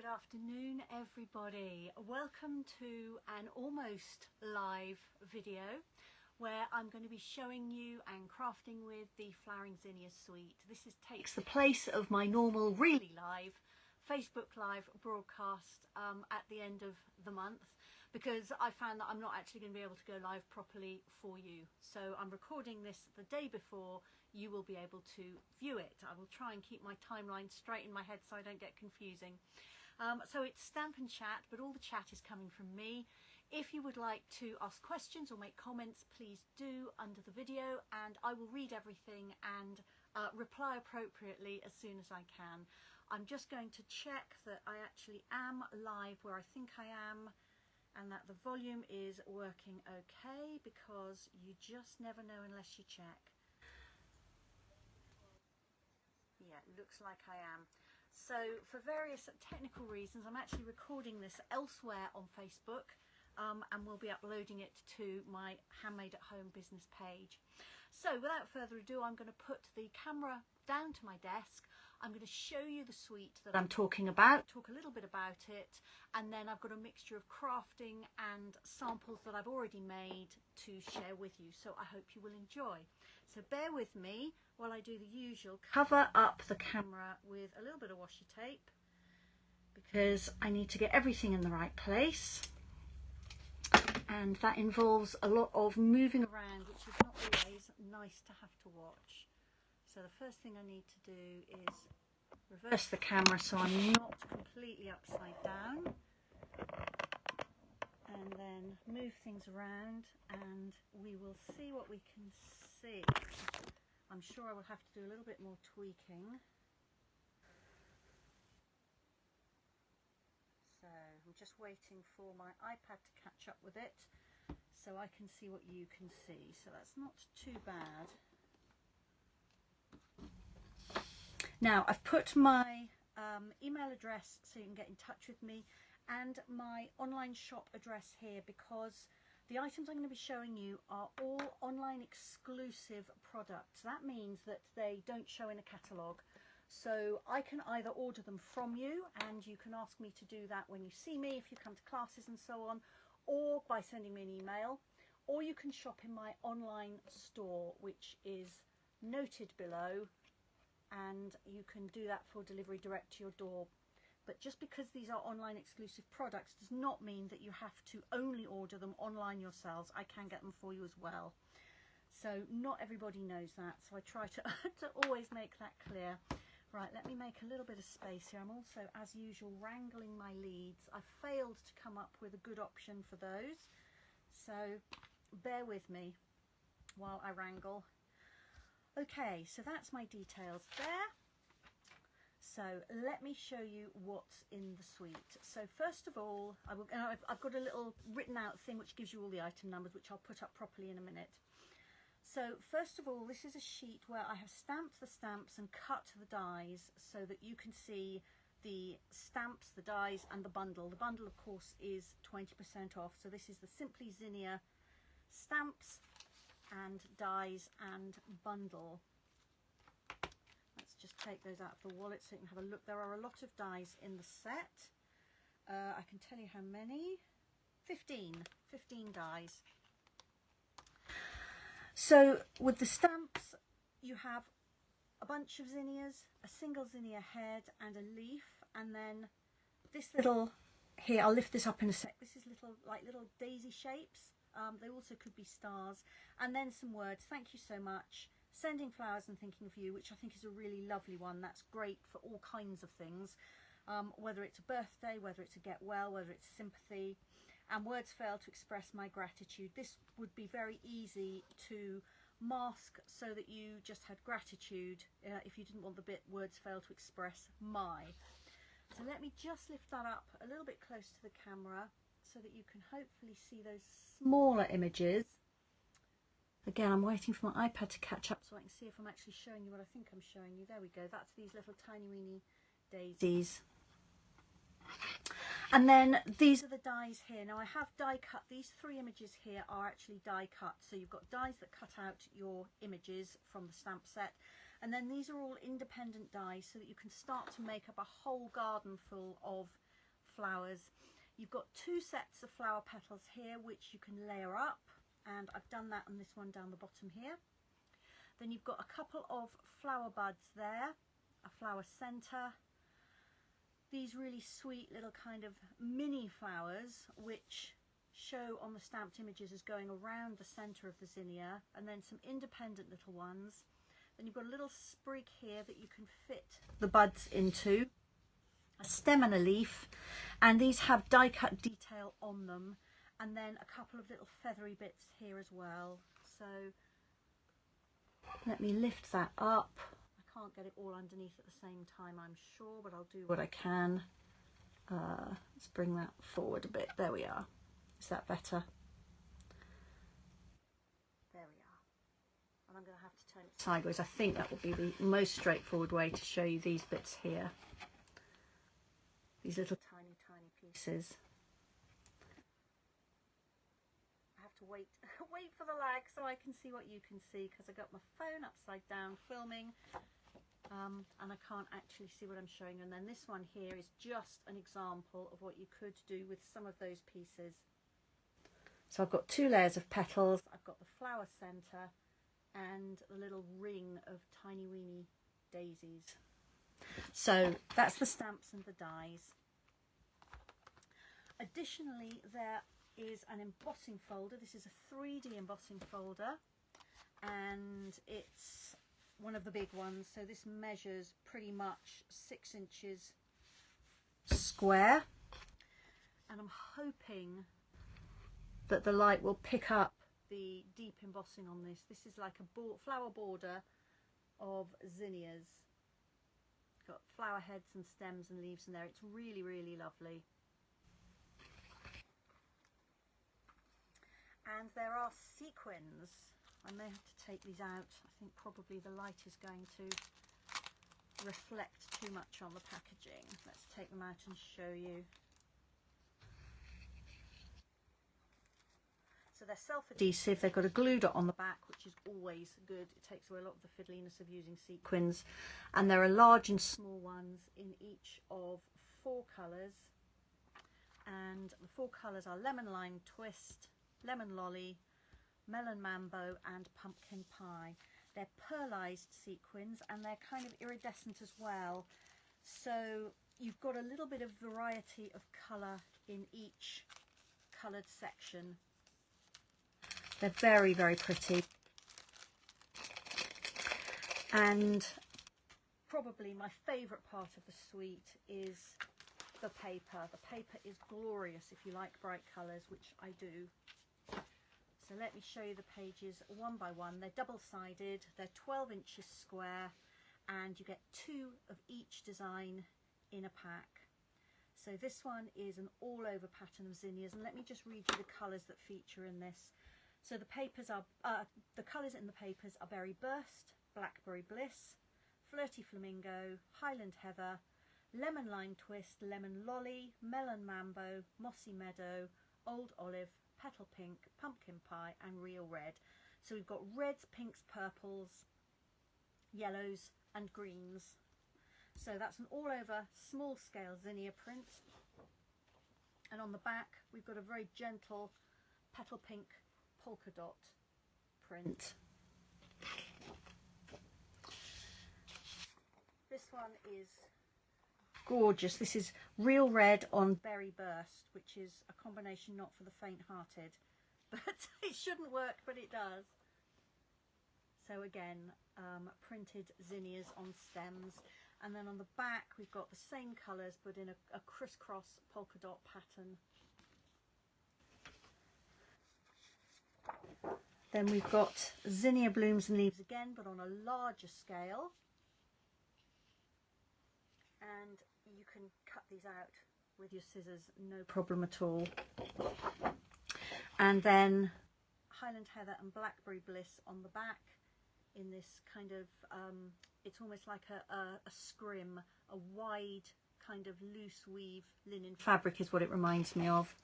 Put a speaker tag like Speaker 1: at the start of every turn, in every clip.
Speaker 1: Good afternoon everybody. Welcome to an almost live video where I'm going to be showing you and crafting with the Flowering Zinnias suite. This takes the place of my normal really live Facebook live broadcast at the end of the month, because I found that I'm not actually going to be able to go live properly for you. So I'm recording this the day before you will be able to view it. I will try and keep my timeline straight in my head so I don't get confusing. So it's stamp and chat, but all the chat is coming from me. If you would like to ask questions or make comments, please do under the video, and I will read everything and reply appropriately as soon as I can. I'm just going to check that I actually am live where I think I am, and that the volume is working okay, because you just never know unless you check. Yeah, it looks like I am. So for various technical reasons, I'm actually recording this elsewhere on Facebook, and we'll be uploading it to my Handmade at Home business page. So without further ado, I'm going to put the camera down to my desk. I'm going to show you the suite that I'm talking about, talk a little bit about it, and then I've got a mixture of crafting and samples that I've already made to share with you. So I hope you will enjoy. So bear with me while I do the usual, cover up the camera with a little bit of washi tape, because I need to get everything in the right place, and that involves a lot of moving around, which is not always nice to have to watch. So the first thing I need to do is reverse the camera so I'm not completely upside down, and then move things around and we will see what we can see. I'm sure I will have to do a little bit more tweaking. So I'm just waiting for my iPad to catch up with it so I can see what you can see. So that's not too bad. Now I've put my email address so you can get in touch with me, and my online shop address here, because the items I'm going to be showing you are all online exclusive products. That means that they don't show in a catalogue. So I can either order them from you, and you can ask me to do that when you see me, if you come to classes and so on, or by sending me an email, or you can shop in my online store, which is noted below, and you can do that for delivery direct to your door. But just because these are online exclusive products does not mean that you have to only order them online yourselves. I can get them for you as well. So not everybody knows that, so I try to, to always make that clear. Right, let me make a little bit of space here. I'm also, as usual, wrangling my leads. I failed to come up with a good option for those, so bear with me while I wrangle. Okay, so that's my details there. So let me show you what's in the suite. So first of all, I've got a little written out thing which gives you all the item numbers, which I'll put up properly in a minute. So first of all, this is a sheet where I have stamped the stamps and cut the dies so that you can see the stamps, the dies and the bundle. The bundle of course is 20% off. So this is the Simply Zinnia stamps and dies and bundle. Let's just take those out of the wallet so you can have a look. There are a lot of dies in the set. I can tell you how many. 15 dies. So with the stamps, you have a bunch of zinnias, a single zinnia head and a leaf, and then this little, here I'll lift this up in a sec, this is little daisy shapes. They also could be stars, and then some words. Thank you so much, sending flowers and thinking of you, which I think is a really lovely one. That's great for all kinds of things, whether it's a birthday, whether it's a get well, whether it's sympathy. And words fail to express my gratitude. This would be very easy to mask so that you just had gratitude if you didn't want the bit words fail to express my. So let me just lift that up a little bit close to the camera so that you can hopefully see those smaller images. Again, I'm waiting for my iPad to catch up so I can see if I'm actually showing you what I think I'm showing you. There we go. That's these little tiny weeny daisies. And then these are the dies here. Now I have die cut, these three images here are actually die cut. So you've got dies that cut out your images from the stamp set. And then these are all independent dies so that you can start to make up a whole garden full of flowers. You've got two sets of flower petals here which you can layer up, and I've done that on this one down the bottom here. Then you've got a couple of flower buds there, a flower centre, these really sweet little kind of mini flowers which show on the stamped images as going around the centre of the zinnia, and then some independent little ones. Then you've got a little sprig here that you can fit the buds into, a stem and a leaf, and these have die cut detail on them, and then a couple of little feathery bits here as well. So let me lift that up. I can't get it all underneath at the same time, I'm sure, but I'll do what I can. Let's bring that forward a bit. There we are. Is that better? There we are. And I'm going to have to turn it sideways. I think that will be the most straightforward way to show you these bits here. These little tiny, tiny pieces. I have to wait for the lag so I can see what you can see, because I got my phone upside down filming, and I can't actually see what I'm showing. And then this one here is just an example of what you could do with some of those pieces. So I've got two layers of petals, I've got the flower centre and a little ring of tiny weeny daisies. So that's the stamps and the dies. Additionally, there is an embossing folder. This is a 3D embossing folder, and it's one of the big ones. So this measures pretty much 6 inches square, and I'm hoping that the light will pick up the deep embossing on this. This is like a flower border of zinnias. Got flower heads and stems and leaves in there. It's really, really lovely. And there are sequins. I may have to take these out. I think probably the light is going to reflect too much on the packaging. Let's take them out and show you. So they're self-adhesive. They've got a glue dot on the back, which is always good. It takes away a lot of the fiddliness of using sequins. And there are large and small ones in each of 4 colours. And the 4 colours are lemon lime twist, lemon lolly, melon mambo and pumpkin pie. They're pearlized sequins, and they're kind of iridescent as well. So you've got a little bit of variety of colour in each coloured section. They're very, very pretty. And probably my favourite part of the suite is the paper. The paper is glorious if you like bright colours, which I do. So let me show you the pages one by one. They're double-sided, they're 12 inches square, and you get 2 of each design in a pack. So this one is an all-over pattern of zinnias, and let me just read you the colours that feature in this. So the papers are the colours in the papers are Berry Burst, Blackberry Bliss, Flirty Flamingo, Highland Heather, Lemon Lime Twist, Lemon Lolly, Melon Mambo, Mossy Meadow, Old Olive, Petal Pink, Pumpkin Pie and Real Red. So we've got reds, pinks, purples, yellows and greens. So that's an all over small scale zinnia print. And on the back we've got a very gentle petal pink polka dot print. This one is gorgeous. This is Real Red on Berry Burst, which is a combination not for the faint-hearted, but it shouldn't work, but it does. So again, printed zinnias on stems, and then on the back we've got the same colours but in a crisscross polka dot pattern. Then we've got zinnia blooms and leaves again, but on a larger scale. And you can cut these out with your scissors, no problem at all. And then Highland Heather and Blackberry Bliss on the back in this kind of, it's almost like a scrim, a wide kind of loose weave linen fabric is what it reminds me of.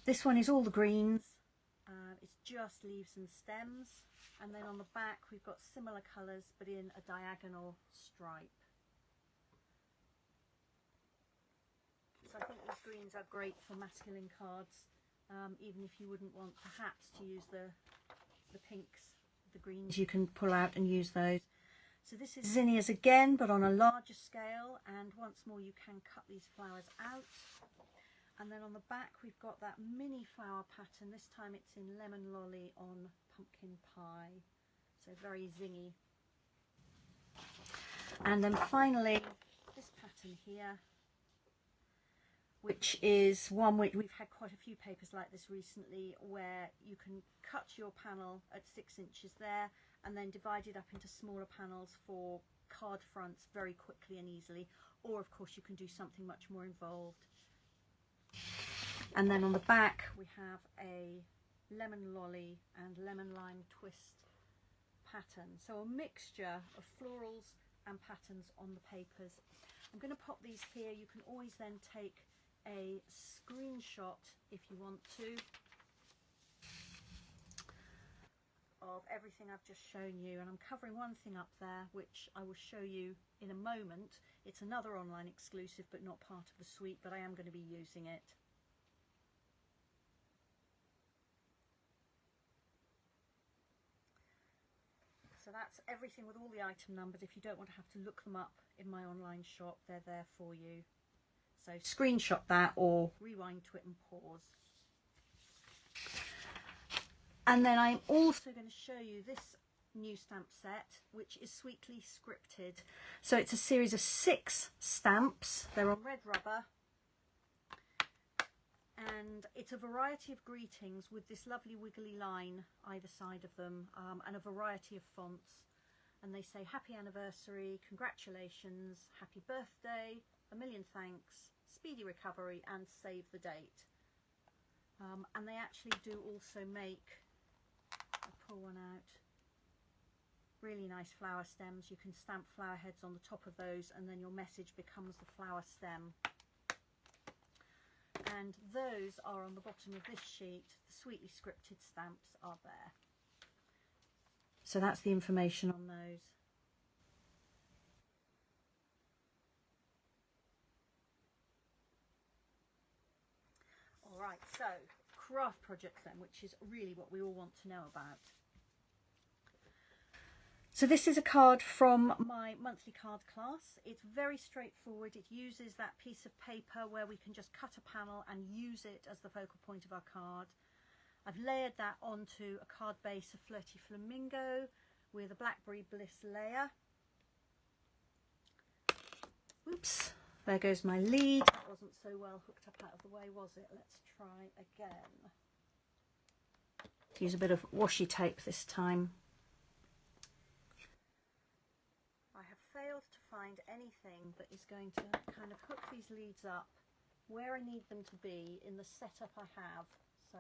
Speaker 1: This one is all the greens, it's just leaves and stems, and then on the back we've got similar colours but in a diagonal stripe. I think these greens are great for masculine cards, even if you wouldn't want perhaps to use the pinks, the greens, you can pull out and use those. So this is zinnias again, but on a larger scale, and once more you can cut these flowers out. And then on the back we've got that mini flower pattern. This time it's in lemon lolly on pumpkin pie, so very zingy. And then finally this pattern here, which is one which we've had quite a few papers like this recently, where you can cut your panel at 6 inches there and then divide it up into smaller panels for card fronts very quickly and easily, or of course you can do something much more involved. And then on the back we have a lemon lolly and lemon lime twist pattern, so a mixture of florals and patterns on the papers. I'm going to pop these here. You can always then take a screenshot if you want to of everything I've just shown you, and I'm covering one thing up there which I will show you in a moment. It's another online exclusive but not part of the suite, but I am going to be using it. So that's everything with all the item numbers. If you don't want to have to look them up in my online shop, they're there for you. So screenshot that or rewind to it and pause. And then I'm also going to show you this new stamp set, which is sweetly scripted. So it's a series of 6 stamps. They're on red rubber. And it's a variety of greetings with this lovely wiggly line either side of them, and a variety of fonts. And they say happy anniversary, congratulations, happy birthday, a million thanks, speedy recovery, and save the date. And they actually do also make, I'll pull one out, really nice flower stems. You can stamp flower heads on the top of those and then your message becomes the flower stem. And those are on the bottom of this sheet. The sweetly scripted stamps are there. So that's the information on those. Alright, so craft projects then, which is really what we all want to know about. So this is a card from my monthly card class. It's very straightforward. It uses that piece of paper where we can just cut a panel and use it as the focal point of our card. I've layered that onto a card base of Flirty Flamingo with a Blackberry Bliss layer. Oops, there goes my lead. That wasn't so well hooked up out of the way, was it? Let's try again. Use a bit of washi tape this time. Failed to find anything that is going to kind of hook these leads up where I need them to be in the setup I have, so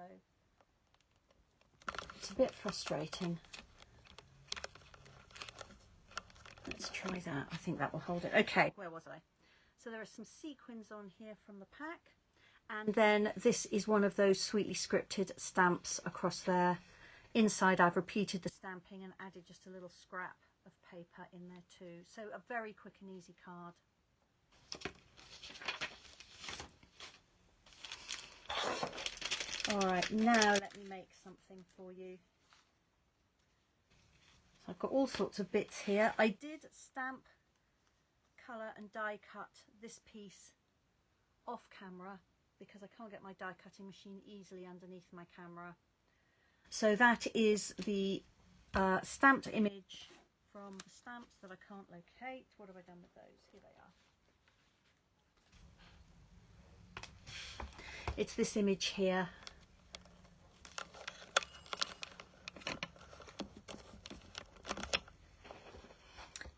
Speaker 1: it's a bit frustrating. Let's try that. I think that will hold it. Okay, where was I? So there are some sequins on here from the pack, and then this is one of those sweetly scripted stamps across there. Inside I've repeated the stamping and added just a little scrap of paper in there too. So a very quick and easy card. Alright, now let me make something for you. So I've got all sorts of bits here. I did stamp, colour and die cut this piece off camera because I can't get my die cutting machine easily underneath my camera. So that is the stamped image from the stamps that I can't locate. What have I done with those? Here they are. It's this image here.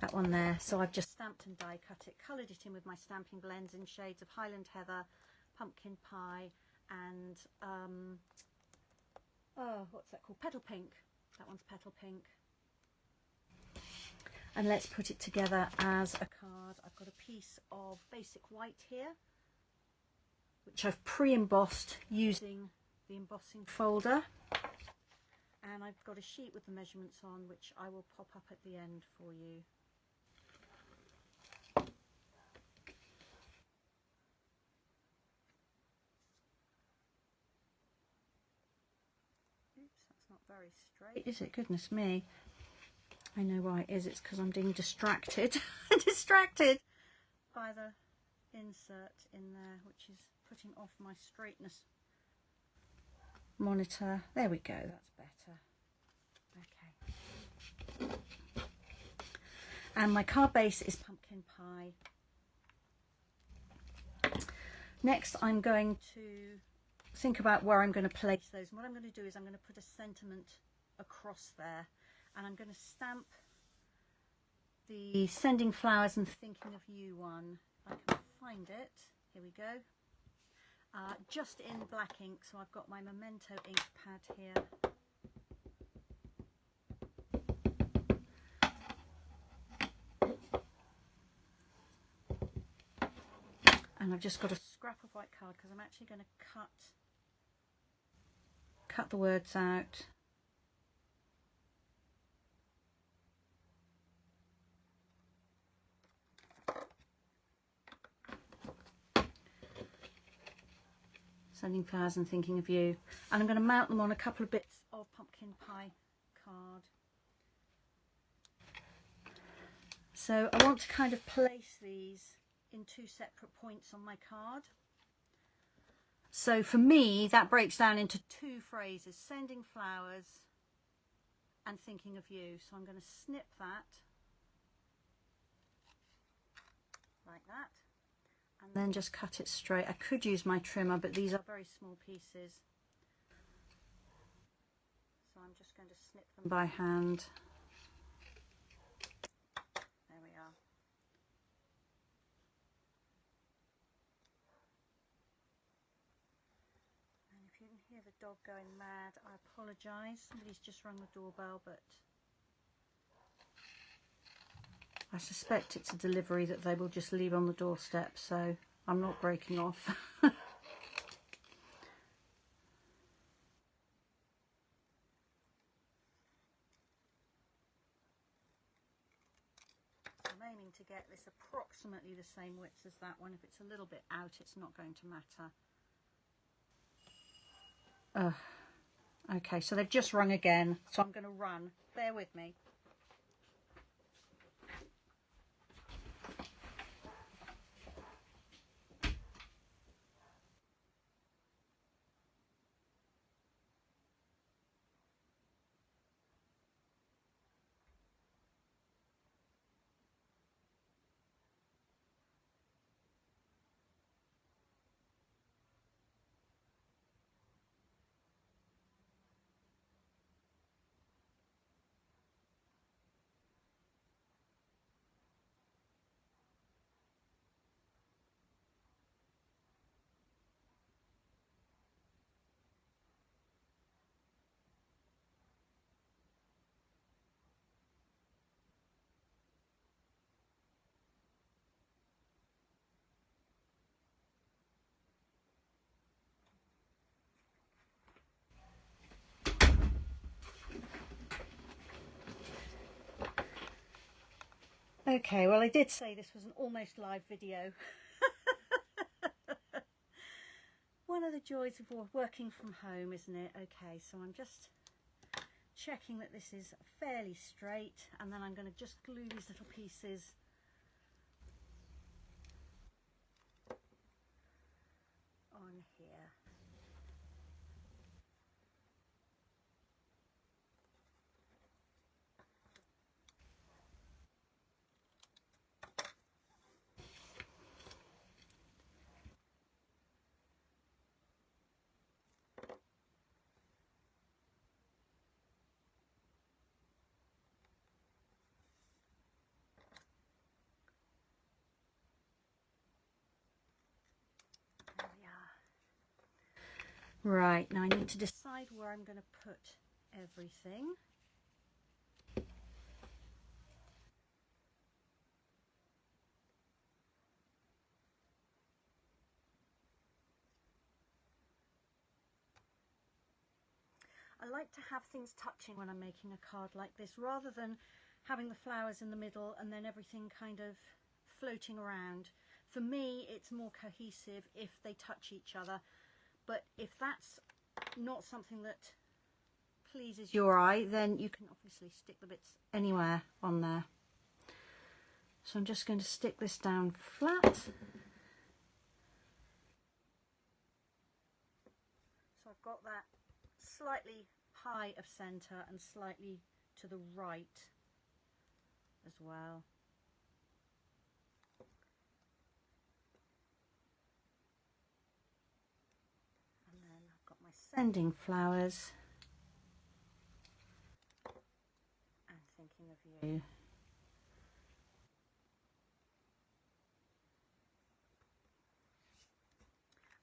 Speaker 1: That one there. So I've just stamped and die cut it, coloured it in with my stamping blends in shades of Highland Heather, Pumpkin Pie, and oh, what's that called? Petal Pink. That one's Petal Pink. And let's put it together as a card. I've got a piece of basic white here, which I've pre-embossed using the embossing folder. And I've got a sheet with the measurements on, which I will pop up at the end for you. very straight, is it? Goodness me. I know why it is. It's because I'm being distracted. Distracted by the insert in there, which is putting off my straightness monitor. There we go, that's better. Okay. And my card base is pumpkin pie. Next I'm going to think about where I'm going to place those. And what I'm going to do is I'm going to put a sentiment across there, and I'm going to stamp the Sending Flowers and Thinking of You one. I can find it. Here we go. Just in black ink, so I've got my Memento ink pad here. And I've just got a scrap of white card because I'm actually going to cut the words out. Sending Flowers and Thinking of You. And I'm going to mount them on a couple of bits of pumpkin pie card. So I want to kind of place these in two separate points on my card. So for me, that breaks down into two phrases: Sending Flowers and Thinking of You. So I'm going to snip that like that, and then just cut it straight. I could use my trimmer, but these are very small pieces, so I'm just going to snip them by hand. There we are. And if you can hear the dog going mad, I apologise. Somebody's just rung the doorbell, but I suspect it's a delivery that they will just leave on the doorstep, so I'm not breaking off. I'm aiming to get this approximately the same width as that one. If it's a little bit out, it's not going to matter. Okay, so they've just rung again, so I'm going to run. Bear with me. Okay, well, I did say this was an almost live video. One of the joys of working from home, isn't it? Okay, so I'm just checking that this is fairly straight, and then I'm going to just glue these little pieces on here. There we are. Right, now I need to decide where I'm going to put everything. I like to have things touching when I'm making a card like this, rather than having the flowers in the middle and then everything kind of floating around. For me, it's more cohesive if they touch each other, but if that's not something that pleases your eye, then you can obviously stick the bits anywhere on there. So I'm just going to stick this down flat. So I've got that slightly high of centre and slightly to the right as well. And then I've got my sending flowers and thinking of you.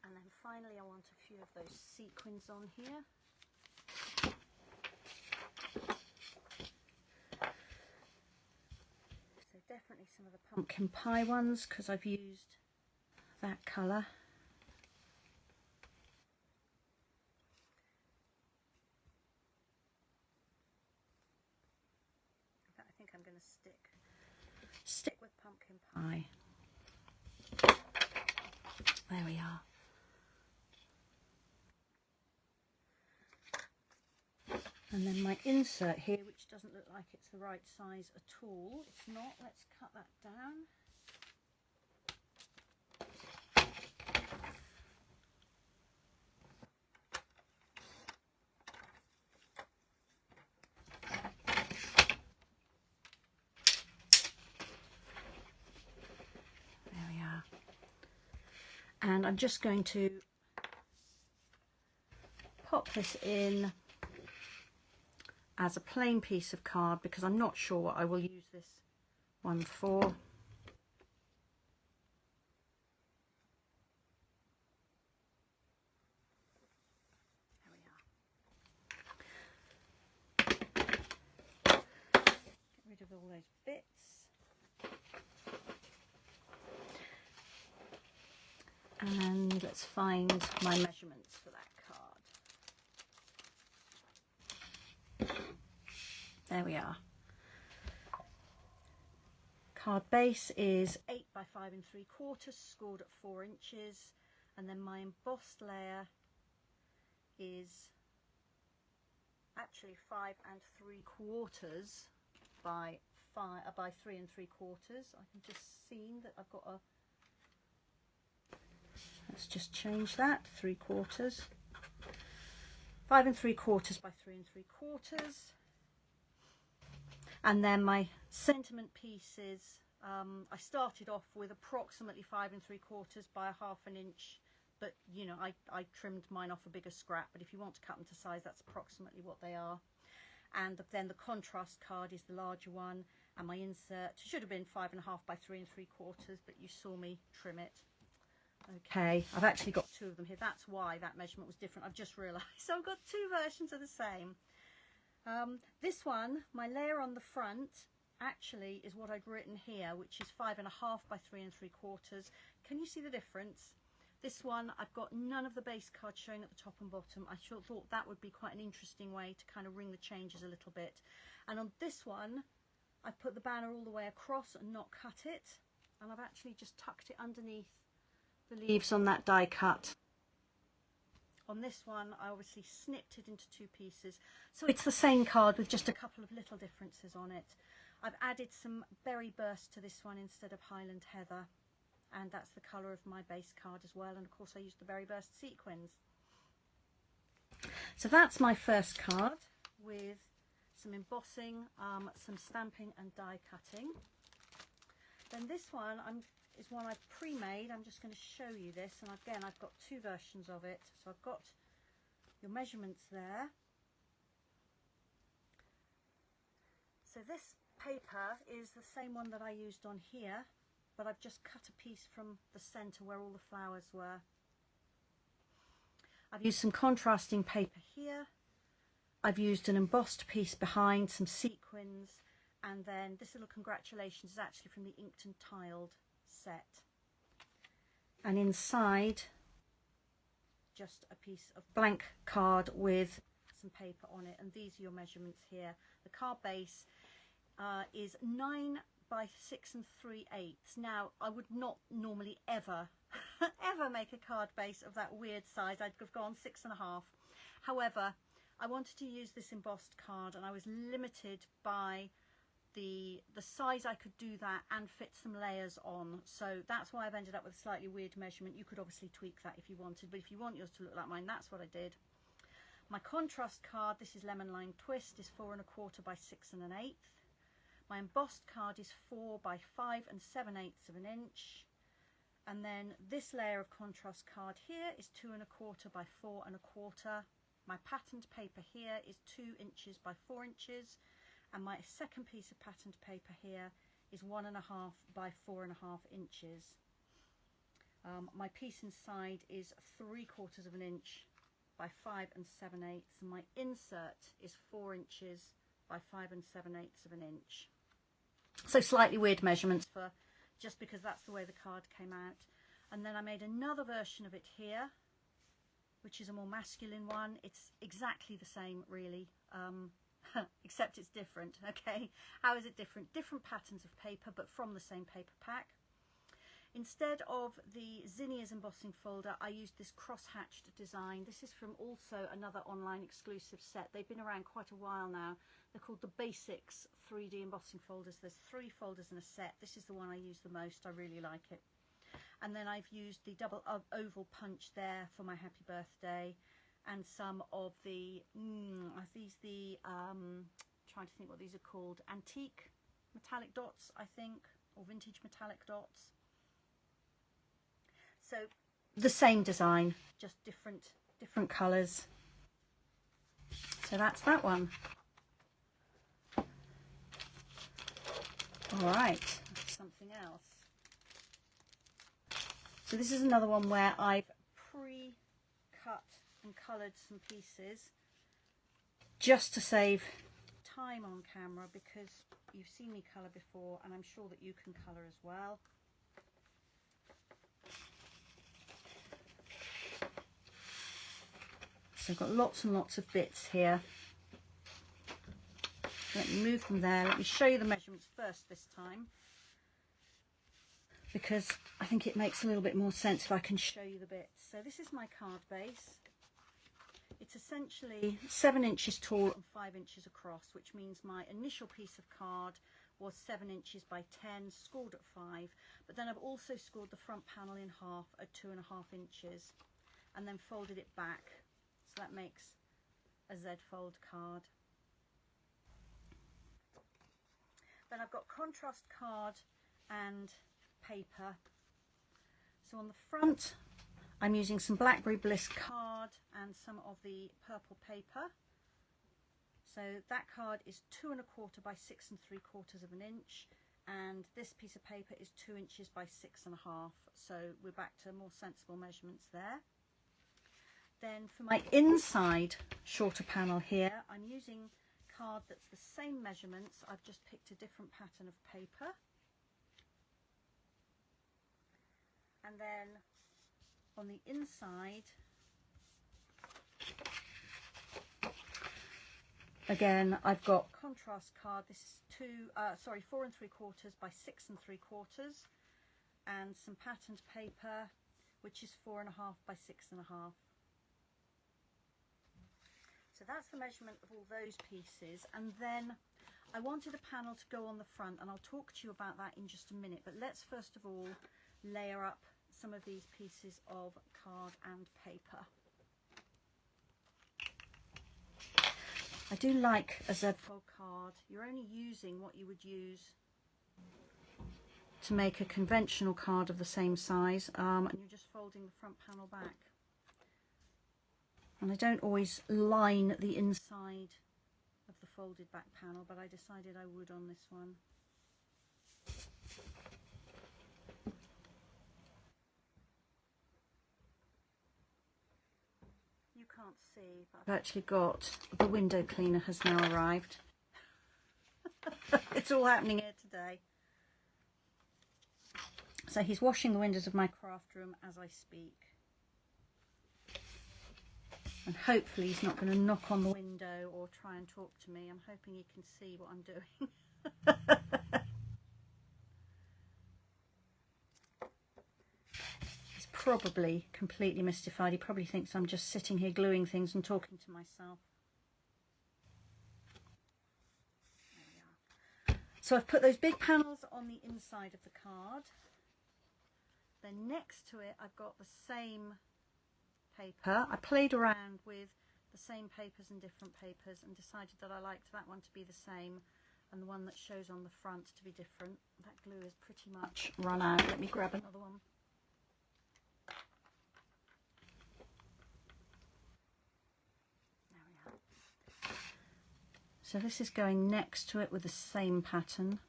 Speaker 1: And then finally I want a few of those sequins on here. So definitely some of the pumpkin pie ones, because I've used that colour. In fact, I think I'm going to stick with pumpkin pie. There we are. And then my insert here, which doesn't look like it's the right size at all. It's not. Let's cut that down. There we are. And I'm just going to pop this in as a plain piece of card, because I'm not sure what I will use this one for. There we are. Get rid of all those bits. And let's find my measurements for that card. There we are. Card base is 8 by 5 3/4, scored at 4 inches, and then my embossed layer is actually 5 3/4 by 3 3/4. I can just see that I've got a. Let's just change that, 3/4. 5 3/4 by 3 3/4. And then my sentiment pieces, I started off with approximately 5 3/4 by 1/2 inch, but you know, I trimmed mine off a bigger scrap, but if you want to cut them to size, that's approximately what they are. And then the contrast card is the larger one, and my insert should have been 5 1/2 by 3 3/4, but you saw me trim it. Okay, I've actually got 2 of them here. That's why that measurement was different. I've just realised. So I've got 2 versions of the same. This one, my layer on the front, actually is what I'd written here, which is 5 1/2 by 3 3/4. Can you see the difference? This one, I've got none of the base cards showing at the top and bottom. I thought that would be quite an interesting way to kind of ring the changes a little bit. And on this one, I've put the banner all the way across and not cut it. And I've actually just tucked it underneath the leaves on that die cut. On this one, I obviously snipped it into 2 pieces. So it's the same card with just a couple of little differences on it. I've added some berry burst to this one instead of Highland Heather. And that's the colour of my base card as well. And of course I used the berry burst sequins. So that's my first card with some embossing, some stamping and die cutting. Then this one is one I've pre-made. I'm just going to show you this, and again I've got 2 versions of it. So I've got your measurements there. So this paper is the same one that I used on here, but I've just cut a piece from the centre where all the flowers were. I've used some contrasting paper here. I've used an embossed piece behind, some sequins, and then this little congratulations is actually from the inked and tiled set. And inside, just a piece of blank card with some paper on it, and these are your measurements here. The card base is 9 by 6 3/8. Now, I would not normally ever ever make a card base of that weird size. I'd have gone 6 1/2. However, I wanted to use this embossed card, and I was limited by the size I could do that and fit some layers on, so that's why I've ended up with a slightly weird measurement. You could obviously tweak that if you wanted, but if you want yours to look like mine, that's what I did. My contrast card, this is Lemon Lime Twist, is 4 1/4 by 6 1/8. My embossed card is 4 by 5 7/8 of an inch, and then this layer of contrast card here is 2 1/4 by 4 1/4. My patterned paper here is 2 inches by 4 inches, and my second piece of patterned paper here is 1 1/2 by 4 1/2 inches. My piece inside is 3/4 of an inch by 5 7/8, and my insert is 4 inches by 5 7/8 of an inch. So slightly weird measurements, for just because that's the way the card came out. And then I made another version of it here, which is a more masculine one. It's exactly the same, really, except it's different. Okay, how is it different? Different patterns of paper, but from the same paper pack. Instead of the Zinnias embossing folder, I used this cross-hatched design. This is from also another online exclusive set. They've been around quite a while now. They're called the Basics 3D embossing folders. There's 3 folders in a set. This is the one I use the most. I really like it. And then I've used the double oval punch there for my happy birthday, and some of the trying to think what these are called, antique metallic dots, I think, or vintage metallic dots. So the same design, just different colours. So that's that one. All right, something else. So this is another one where I've pre-cut and coloured some pieces just to save time on camera, because you've seen me colour before, and I'm sure that you can colour as well. So I've got lots and lots of bits here. Let me move them there. Let me show you the measurements first this time, because I think it makes a little bit more sense if I can show you the bits. So this is my card base. It's essentially 7 inches tall and 5 inches across, which means my initial piece of card was 7 inches by 10, scored at 5, but then I've also scored the front panel in half at 2.5 inches, and then folded it back. So that makes a Z-fold card. Then I've got contrast card and paper. So on the front, I'm using some Blackberry Bliss card and some of the purple paper. So that card is 2 1/4 by 6 3/4 of an inch, and this piece of paper is 2 inches by 6.5. So we're back to more sensible measurements there. Then for my inside shorter panel here, I'm using card that's the same measurements. I've just picked a different pattern of paper. And then on the inside, again, I've got contrast card. This is 4 3/4 by 6 3/4, and some patterned paper, which is 4.5 by 6.5. So that's the measurement of all those pieces. And then I wanted a panel to go on the front, and I'll talk to you about that in just a minute. But let's first of all layer up some of these pieces of card and paper. I do like a Z-fold card. You're only using what you would use to make a conventional card of the same size, and you're just folding the front panel back. And I don't always line the inside of the folded back panel, but I decided I would on this one. You can't see, but I've actually got the window cleaner has now arrived. It's all happening here today. So he's washing the windows of my craft room as I speak. And hopefully he's not going to knock on the window or try and talk to me. I'm hoping he can see what I'm doing. He's probably completely mystified. He probably thinks I'm just sitting here gluing things and talking to myself. So I've put those big panels on the inside of the card. Then next to it I've got the same paper. I played around with the same papers and different papers and decided that I liked that one to be the same and the one that shows on the front to be different. That glue is pretty much run out. Let me grab another one. There we are. So this is going next to it with the same pattern.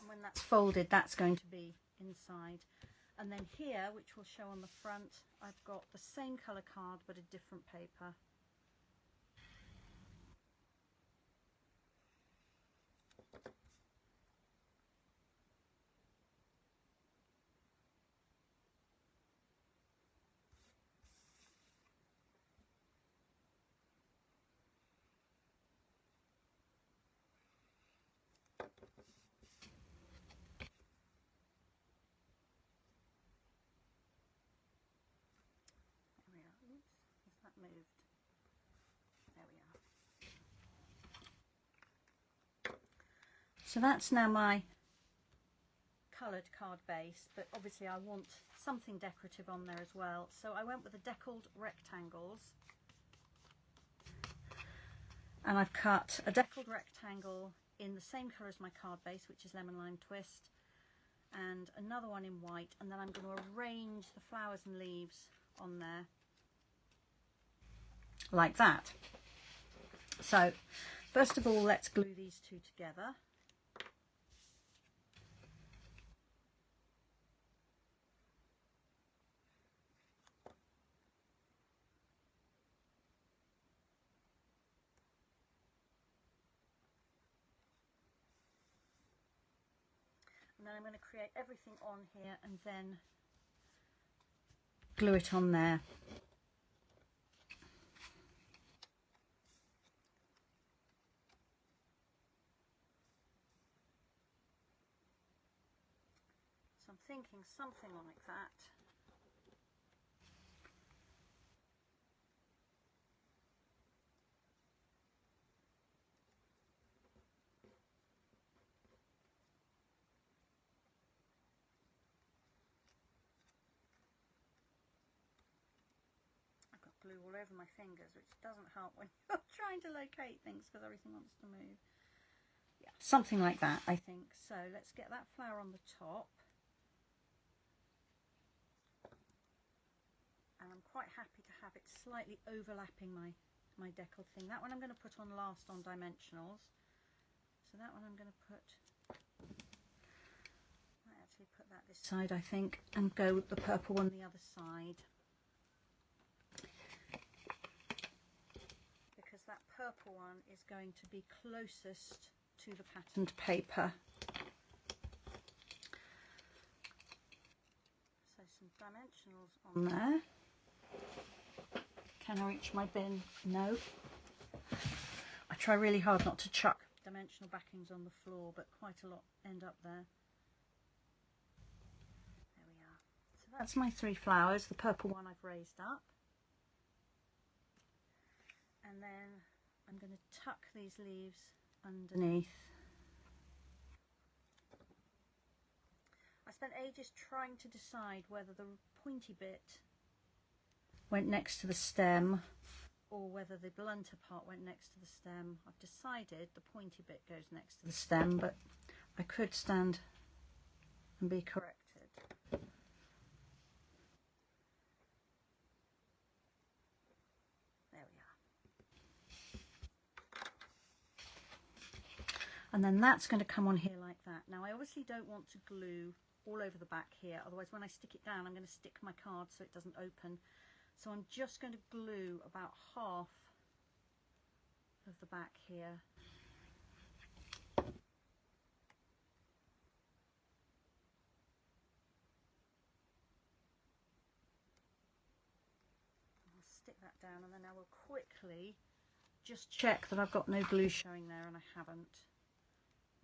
Speaker 1: And when that's folded, that's going to be inside. And then here, which will show on the front, I've got the same colour card but a different paper. Moved. There we are. So that's now my coloured card base, but obviously I want something decorative on there as well. So I went with the deckled rectangles, and I've cut a deckled rectangle in the same colour as my card base, which is lemon lime twist, and another one in white, and then I'm going to arrange the flowers and leaves on there like that. So first of all, let's glue these two together. And then I'm going to create everything on here and then glue it on there. So I'm thinking something like that. I've got glue all over my fingers, which doesn't help when you're trying to locate things because everything wants to move. Yeah, something like that, I think. So let's get that flower on the top. And I'm quite happy to have it slightly overlapping my deckled thing. That one I'm going to put on last on dimensionals. So that one I'm going to put, I actually put that this side I think, and go with the purple one the other side. Because that purple one is going to be closest to the patterned paper. So some dimensionals on there. Can I reach my bin? No. I try really hard not to chuck dimensional backings on the floor, but quite a lot end up there. There we are. So that's my three flowers. The purple one I've raised up. And then I'm going to tuck these leaves underneath. I spent ages trying to decide whether the pointy bit went next to the stem or whether the blunter part went next to the stem. I've decided the pointy bit goes next to the stem, but I could stand and be corrected. There we are. And then that's going to come on here like that. Now I obviously don't want to glue all over the back here, otherwise when I stick it down I'm going to stick my card so it doesn't open. So I'm just going to glue about half of the back here. I'll stick that down and then I will quickly just check that I've got no glue showing there, and I haven't.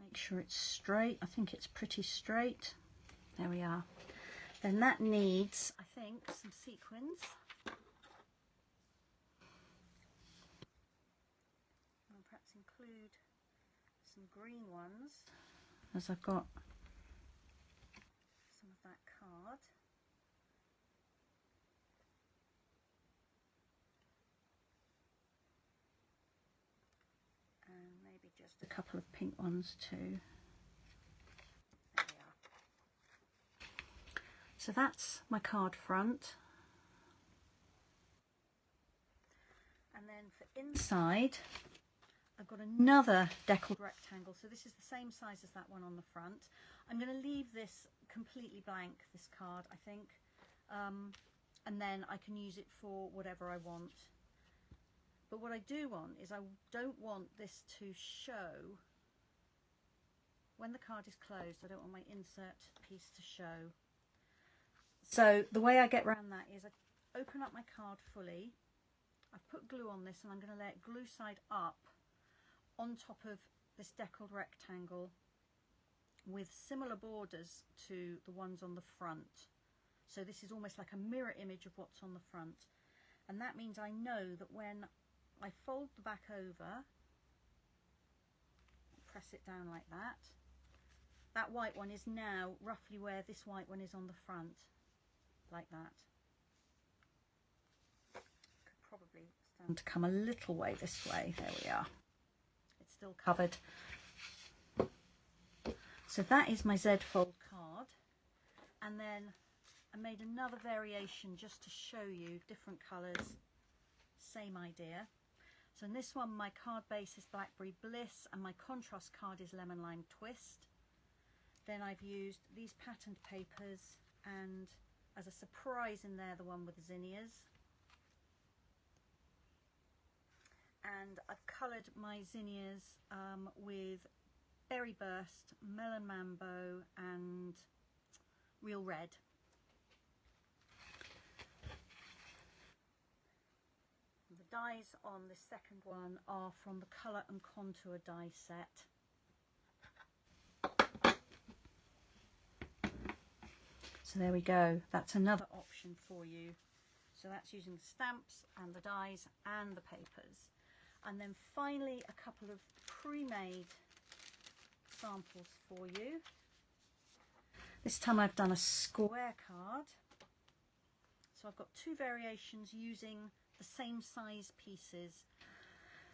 Speaker 1: Make sure it's straight. I think it's pretty straight. There we are. Then that needs, I think, some sequins. I'll perhaps include some green ones, as I've got some of that card. And maybe just a couple of pink ones too. There we are. So that's my card front. And then for inside, I've got another deckled rectangle. So this is the same size as that one on the front. I'm going to leave this completely blank, this card, I think. And then I can use it for whatever I want. But what I do want is, I don't want this to show, when the card is closed, I don't want my insert piece to show. So the way I get around that is I open up my card fully. I've put glue on this and I'm going to let it glue side up on top of this deckled rectangle with similar borders to the ones on the front. So this is almost like a mirror image of what's on the front. And that means I know that when I fold the back over, press it down like that, that white one is now roughly where this white one is on the front, like that. Could probably stand to come a little way this way. There we are. It's still covered. So that is my Z fold card. And then I made another variation just to show you different colours, same idea. So in this one, my card base is Blackberry Bliss and my contrast card is Lemon Lime Twist. Then I've used these patterned papers, and as a surprise in there, the one with the zinnias. And I've coloured my zinnias with Berry Burst, Melon Mambo and Real Red. The dies on this second one are from the Colour and Contour die set. So there we go, that's another option for you. So that's using the stamps and the dies and the papers. And then finally a couple of pre-made samples for you. This time I've done a square card. So I've got two variations using the same size pieces.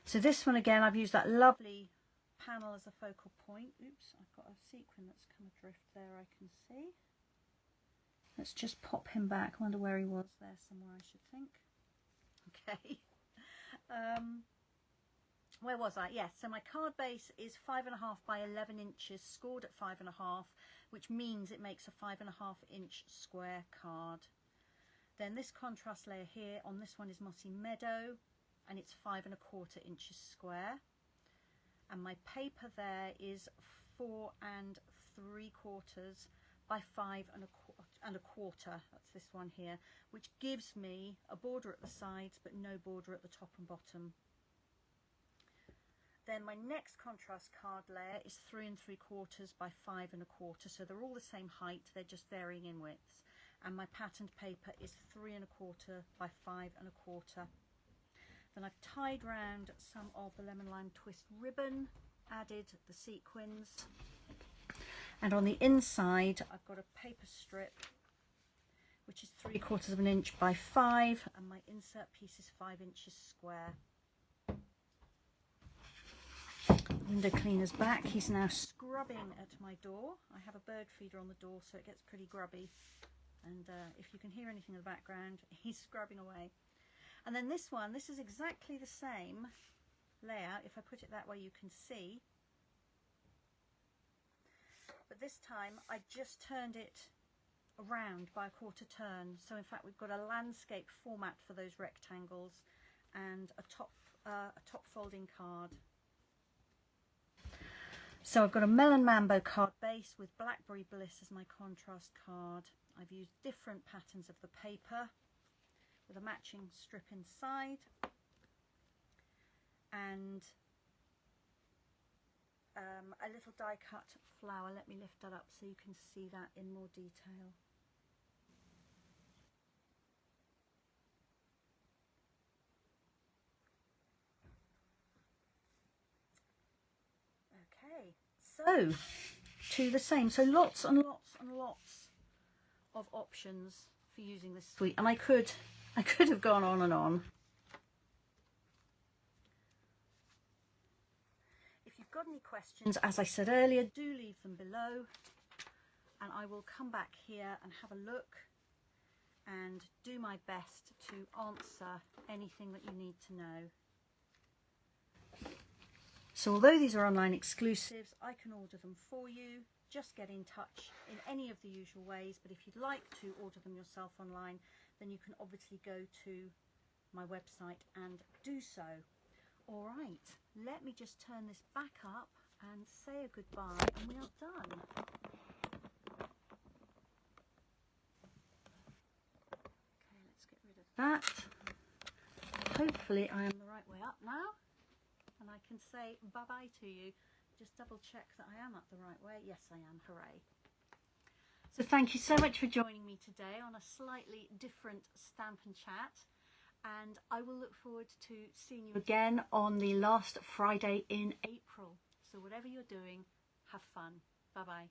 Speaker 1: So this one again, I've used that lovely panel as a focal point. Oops, I've got a sequin that's come adrift there, I can see. Let's just pop him back. I wonder where he was there somewhere, I should think. Okay. Where was I? Yes, so my card base is 5.5 by 11 inches, scored at 5.5, which means it makes a 5.5 inch square card. Then this contrast layer here on this one is Mossy Meadow, and it's 5.25 inches square. And my paper there is 4 3/4 by 5 1/4. That's this one here, which gives me a border at the sides but no border at the top and bottom. Then my next contrast card layer is 3 3/4 by 5 1/4. So they're all the same height, they're just varying in widths. And my patterned paper is 3 1/4 by 5 1/4. Then I've tied round some of the Lemon Lime Twist ribbon, added the sequins, and on the inside I've got a paper strip which is 3/4 inch by 5, and my insert piece is 5 inches square. Window cleaner's back. He's now scrubbing at my door. I have a bird feeder on the door, so it gets pretty grubby, and if you can hear anything in the background, he's scrubbing away. And then this one, this is exactly the same layout. If I put it that way you can see, but this time I just turned it around by a quarter turn. So in fact we've got a landscape format for those rectangles and a top folding card. So I've got a Melon Mambo card base with Blackberry Bliss as my contrast card. I've used different patterns of the paper with a matching strip inside, and a little die cut flower. Let me lift that up so you can see that in more detail. Okay, So to the same, so lots and lots and lots of options for using this suite, and I could have gone on and on. If you've got any questions, as I said earlier, do leave them below and I will come back here and have a look and do my best to answer anything that you need to know. So although these are online exclusives, I can order them for you. Just get in touch in any of the usual ways, but if you'd like to order them yourself online, then you can obviously go to my website and do so. All right, let me just turn this back up and say a goodbye, and we are done. Okay, let's get rid of that. Hopefully I am the right way up now, and I can say bye-bye to you. Just double check that I am up the right way. Yes, I am. Hooray. So thank you so much for joining me today on a slightly different Stamp and Chat, and I will look forward to seeing you again on the last Friday in April. So whatever you're doing, have fun. Bye-bye.